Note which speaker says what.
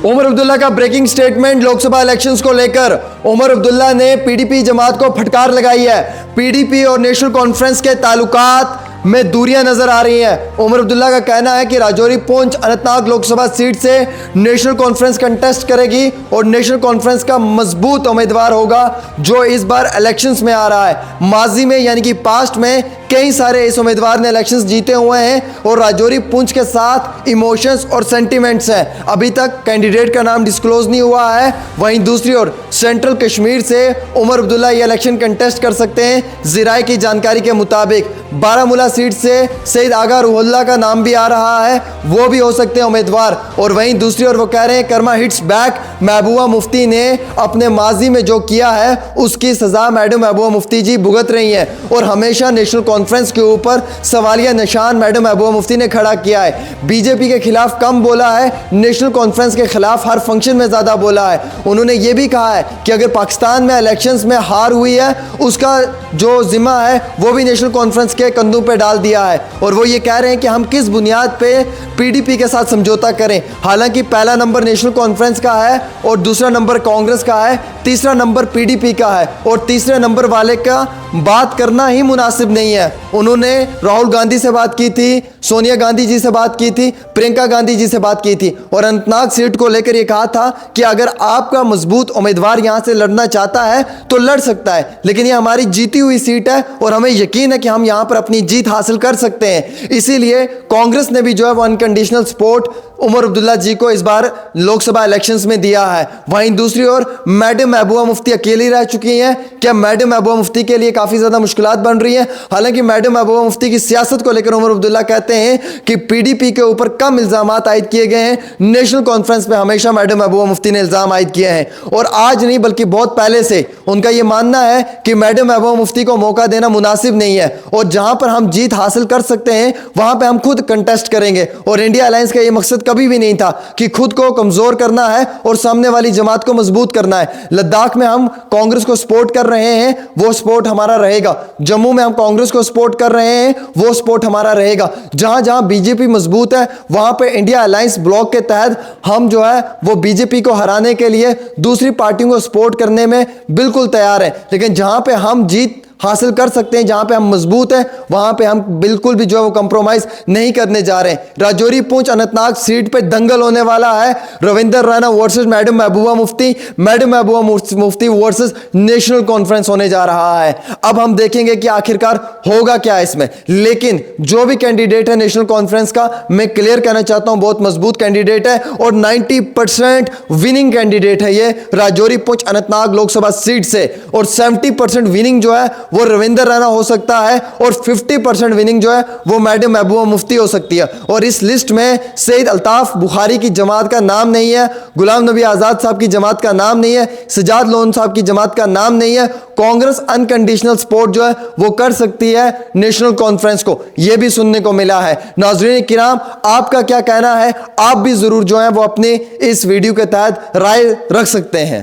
Speaker 1: उमर अब्दुल्ला का breaking statement Lok Sabha elections को लेकर। उमर अब्दुल्ला ने पीडीपी जमात को फटकार लगाई है। पीडीपी और नेशनल कॉन्फ्रेंस के ताल्लुकात में दूरियां नजर आ रही हैं। उमर अब्दुल्ला का कहना है कि राजौरी पुंछ अनंतनाग लोकसभा सीट से नेशनल कॉन्फ्रेंस कंटेस्ट करेगी और नेशनल कॉन्फ्रेंस का मजबूत उम्मीदवार होगा जो इस बार इलेक्शंस में आ रहा है। माजी में यानी कि पास्ट में कई सारे इस उम्मीदवार ने इलेक्शंस जीते हुए हैं और राजौरी पुंछ के साथ इमोशंस और सेंटिमेंट्स हैं। अभी तक कैंडिडेट का नाम डिस्क्लोज नहीं हुआ है। वहीं दूसरी ओर सेंट्रल कश्मीर से उमर अब्दुल्ला ये इलेक्शन कंटेस्ट कर सकते हैं। ज़राए की जानकारी के मुताबिक बारामूला सीट से सईद आगा रूहुल्लाह का नाम भी आ रहा है, वो भी हो सकते हैं उम्मीदवार। और वहीं दूसरी ओर वो कह रहे हैं कर्मा हिट्स बैक। महबूबा मुफ्ती ने अपने माजी में जो किया है उसकी सज़ा मैडम महबूबा मुफ्ती जी भुगत रही हैं और हमेशा नेशनल कॉन्फ्रेंस के ऊपर सवालिया निशान मैडम महबूबा मुफ्ती ने खड़ा किया है। बीजेपी के खिलाफ कम बोला है, नेशनल कॉन्फ्रेंस के खिलाफ हर फंक्शन में ज़्यादा बोला है। उन्होंने ये भी कहा है कि अगर पाकिस्तान में इलेक्शंस में हार हुई है उसका जो जिम्मा है वो भी नेशनल कॉन्फ्रेंस के कंधों पे डाल दिया है। और वो ये कह रहे हैं कि हम किस बुनियाद पे पीडीपी के साथ समझौता करें। हालांकि पहला नंबर नेशनल कॉन्फ्रेंस का है और दूसरा नंबर कांग्रेस का है, तीसरा नंबर पीडीपी का है और तीसरे नंबर वाले का बात करना ही मुनासिब नहीं है। उन्होंने राहुल गांधी से बात की थी, सोनिया गांधी जी से बात की थी, प्रियंका गांधी जी से बात की थी और अनंतनाग सीट को लेकर यह कहा था कि अगर आपका मजबूत उम्मीदवार यहां से लड़ना चाहता है तो लड़ सकता है, लेकिन ये हमारी जीती हुई सीट है और हमें यकीन है कि हम यहां पर अपनी जीत हासिल कर सकते हैं। इसीलिए कांग्रेस ने भी जो है वो अनकंडीशनल सपोर्ट उमर अब्दुल्ला जी को इस बार लोकसभा इलेक्शंस में दिया है। वहीं दूसरी ओर मैडम महबूबा मुफ्ती अकेली रह चुकी हैं। क्या मैडम महबूबा मुफ्ती के लिए काफ़ी ज़्यादा मुश्किलात बन रही हैं? हालांकि मैडम महबूबा मुफ्ती की सियासत को लेकर उमर अब्दुल्ला कहते हैं कि पीडीपी के ऊपर कम इल्ज़ामात आयद किए गए हैं, नेशनल कॉन्फ्रेंस में हमेशा मैडम महबूबा मुफ्ती ने इल्ज़ाम आयद किए हैं और आज नहीं बल्कि बहुत पहले से उनका यह मानना है कि मैडम महबूबा मुफ्ती को मौका देना मुनासिब नहीं है और जहां पर हम जीत हासिल कर सकते हैं वहां पर हम खुद कंटेस्ट करेंगे। और इंडिया अलायंस का यह मकसद कभी भी नहीं था कि खुद को कमजोर करना है और सामने वाली जमात को मजबूत करना है। लद्दाख में हम कांग्रेस को सपोर्ट कर रहे हैं, वो सपोर्ट हमारा रहेगा। जम्मू में हम कांग्रेस को सपोर्ट कर रहे हैं, वो सपोर्ट हमारा रहेगा। जहां जहां बीजेपी मजबूत है वहां पे इंडिया अलायंस ब्लॉक के तहत हम जो है वो बीजेपी को हराने के लिए दूसरी पार्टियों को सपोर्ट करने में बिल्कुल तैयार है। लेकिन जहां पे हम जीत हासिल कर सकते हैं, जहां पे हम मजबूत हैं, वहां पे हम बिल्कुल भी जो है वो कंप्रोमाइज नहीं करने जा रहे हैं। राजौरी पुंछ अनंतनाग सीट पे दंगल होने वाला है। Ravinder Raina versus madam Mehbooba Mufti, madam Mehbooba Mufti versus national conference होने जा रहा है। अब हम देखेंगे कि आखिरकार होगा क्या इसमें। लेकिन जो भी कैंडिडेट है नेशनल कॉन्फ्रेंस का, मैं क्लियर कहना चाहता हूं बहुत मजबूत कैंडिडेट है और 90% विनिंग कैंडिडेट है ये राजौरी पुंछ अनंतनाग लोकसभा सीट से। और 70% विनिंग जो है वो रविंदर रैना हो सकता है और 50% विनिंग जो है वो मैडम महबूबा मुफ्ती हो सकती है। और इस लिस्ट में सईद अल्ताफ बुखारी की जमात का नाम नहीं है, गुलाम नबी आज़ाद साहब की जमात का नाम नहीं है, सजाद लोन साहब की जमात का नाम नहीं है। कांग्रेस अनकंडीशनल सपोर्ट जो है वो कर सकती है नेशनल कॉन्फ्रेंस को, यह भी सुनने को मिला है। नाज़रीन किराम, आपका क्या कहना है? आप भी जरूर जो है वो अपने इस वीडियो के तहत राय रख सकते हैं।